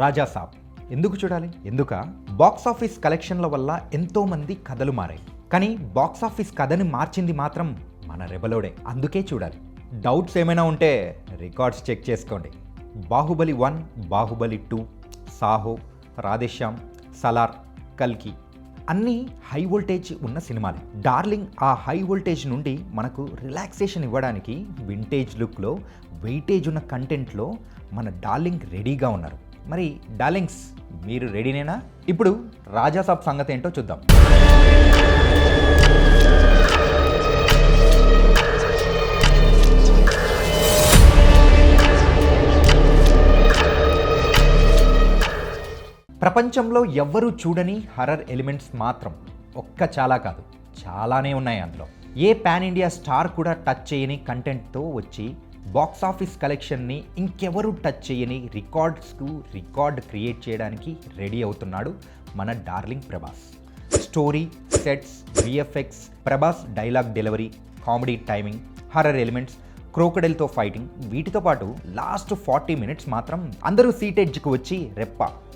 రాజాసాబ్ ఎందుకు చూడాలి? Box office కలెక్షన్ల వల్ల ఎంతోమంది కథలు మారాయి, కానీ బాక్స్ ఆఫీస్ కథని మార్చింది మాత్రం మన రెబలోడే. అందుకే చూడాలి. డౌట్స్ ఏమైనా ఉంటే రికార్డ్స్ చెక్ చేసుకోండి. బాహుబలి 1, బాహుబలి 2, సాహో, రాధేశ్యామ్, సలార్, కల్కి అన్నీ హై వోల్టేజ్ ఉన్న సినిమాలు. డార్లింగ్ ఆ హై వోల్టేజ్ నుండి మనకు రిలాక్సేషన్ ఇవ్వడానికి వింటేజ్ లుక్లో వెయిటేజ్ ఉన్న కంటెంట్లో మన డార్లింగ్ రెడీగా ఉన్నారు. మరి డార్లింగ్స్ మీరు రెడీనేనా? ఇప్పుడు రాజాసాబ్ సంగతి ఏంటో చూద్దాం. ప్రపంచంలో ఎవ్వరూ చూడని హర్రర్ ఎలిమెంట్స్ మాత్రం చాలా కాదు, చాలానే ఉన్నాయి అందులో. ఏ పాన్ ఇండియా స్టార్ కూడా టచ్ చేయని కంటెంట్తో వచ్చి బాక్స్ ఆఫీస్ కలెక్షన్ని ఇంకెవరూ టచ్ చేయని రికార్డ్ క్రియేట్ చేయడానికి రెడీ అవుతున్నాడు మన darling Prabhas. Story, sets, VFX, Prabhas dialogue delivery, comedy timing, horror elements, క్రోకడైల్తో ఫైటింగ్, వీటితో పాటు లాస్ట్ 40 మినిట్స్ మాత్రం అందరూ సీట్ ఎడ్జ్కి వచ్చి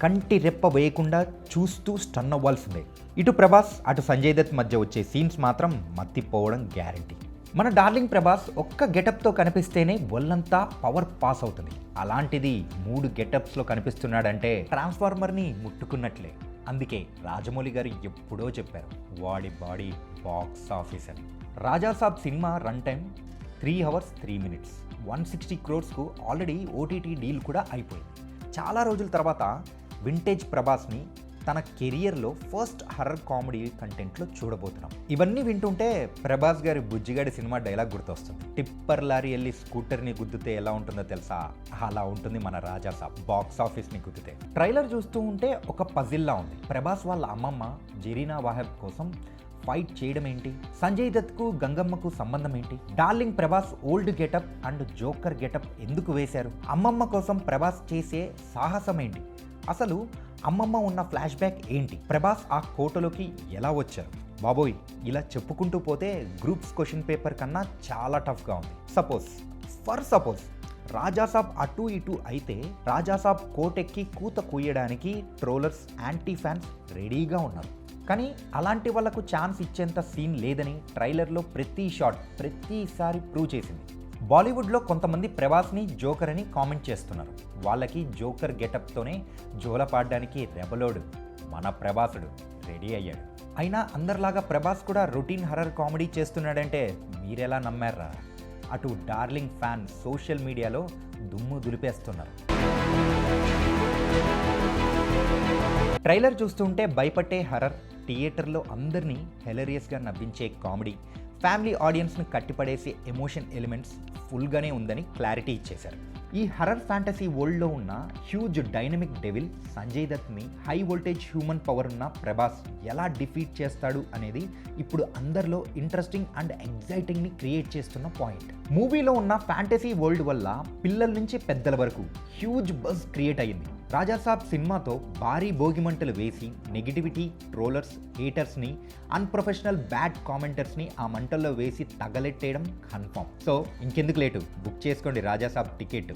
కంటి రెప్ప వేయకుండా చూస్తూ స్టన్ అవ్వాల్సిందే. ఇటు ప్రభాస్ అటు సంజయ్ దత్ మధ్య వచ్చే సీన్స్ మాత్రం మత్తిపోవడం గ్యారంటీ. మన డార్లింగ్ ప్రభాస్ ఒక్క గెటప్తో కనిపిస్తేనే ఒళ్ళంతా పవర్ పాస్ అవుతుంది. అలాంటిది 3 గెటప్స్లో కనిపిస్తున్నాడంటే ట్రాన్స్ఫార్మర్ని ముట్టుకున్నట్లే. అందుకే రాజమౌళి గారు ఎప్పుడో చెప్పారు, వాడి బాడీ బాక్స్ ఆఫీస్ అని. Rajasaab cinema run time 3 hours 3 minutes, 160 crores already OTT deal కూడా అయిపోయింది. చాలా రోజుల తర్వాత వింటేజ్ ప్రభాస్ని తన కెరియర్లో ఫస్ట్ హర్రర్ కామెడీ కంటెంట్లో చూడబోతున్నాం. ఇవన్నీ వింటుంటే ప్రభాస్ గారి బుజ్జిగాడి సినిమా డైలాగ్ గుర్తొస్తుంది. టిప్పర్ లారీ వెళ్ళి స్కూటర్ని గుద్దితే ఎలా ఉంటుందో తెలుసా? అలా ఉంటుంది మన రాజాసాబ్ బాక్స్ ఆఫీస్ని గుద్దితే. ట్రైలర్ చూస్తూ ఉంటే ఒక పజిల్లా ఉంది. ప్రభాస్ వాళ్ళ అమ్మమ్మ జెరీనా వాహెబ్ కోసం ఫైట్ చేయడం ఏంటి? సంజయ్ దత్కు గంగమ్మకు సంబంధం ఏంటి? Darling Prabhas old getup and joker getup ఎందుకు వేశారు? అమ్మమ్మ కోసం ప్రభాస్ చేసే సాహసం ఏంటి? అసలు అమ్మమ్మ ఉన్న ఫ్లాష్ బ్యాక్ ఏంటి? ప్రభాస్ ఆ కోటలోకి ఎలా వచ్చారు? బాబోయ్, ఇలా చెప్పుకుంటూ పోతే గ్రూప్స్ క్వశ్చన్ పేపర్ కన్నా చాలా టఫ్గా ఉంది. సపోజ్ రాజాసాబ్ అటు ఇటు అయితే రాజాసాబ్ కోటెక్కి కూత కూయడానికి ట్రోలర్స్, యాంటీ ఫ్యాన్స్ రెడీగా ఉన్నారు. కానీ అలాంటి వాళ్ళకు ఛాన్స్ ఇచ్చేంత సీన్ లేదని ట్రైలర్లో ప్రతి షాట్ ప్రతిసారి ప్రూవ్ చేసింది. బాలీవుడ్లో కొంతమంది ప్రభాస్ని జోకర్ అని కామెంట్ చేస్తున్నారు. వాళ్ళకి జోకర్ గెటప్తోనే జోలపాడడానికి రెబలోడు మన ప్రభాసుడు రెడీ అయ్యాడు. అయినా అందరిలాగా ప్రభాస్ కూడా రొటీన్ హర్రర్ కామెడీ చేస్తున్నాడంటే మీరెలా నమ్మారా? అటు డార్లింగ్ ఫ్యాన్ సోషల్ మీడియాలో దుమ్ము దులిపేస్తున్నారు. ట్రైలర్ చూస్తుంటే భయపట్టే హర్రర్, థియేటర్లో అందరినీ హెలరియస్గా నవ్వించే కామెడీ, ఫ్యామిలీ ఆడియన్స్ను కట్టిపడేసే ఎమోషన్ ఎలిమెంట్స్ ఫుల్గానే ఉందని క్లారిటీ ఇచ్చేశారు. ఈ హర్రర్ ఫ్యాంటసీ వరల్డ్లో ఉన్న హ్యూజ్ డైనమిక్ డెవిల్ సంజయ్ దత్ని హై వోల్టేజ్ హ్యూమన్ పవర్ ఉన్న ప్రభాస్ ఎలా డిఫీట్ చేస్తాడు అనేది ఇప్పుడు అందరిలో ఇంట్రెస్టింగ్ అండ్ ఎగ్జైటింగ్ని క్రియేట్ చేస్తున్న పాయింట్. మూవీలో ఉన్న ఫ్యాంటసీ వరల్డ్ వల్ల పిల్లల నుంచి పెద్దల వరకు హ్యూజ్ బజ్ క్రియేట్ అయ్యింది. రాజాసాబ్ సినిమాతో భారీ భోగిమంటలు వేసి నెగిటివిటీ, ట్రోలర్స్, హేటర్స్ని, అన్ప్రొఫెషనల్ బ్యాడ్ కామెంటర్స్ని ఆ మంటల్లో వేసి తగలెట్టేయడం కన్ఫర్మ్. సో ఇంకెందుకు లేటు, బుక్ చేసుకోండి రాజాసాబ్ టికెట్.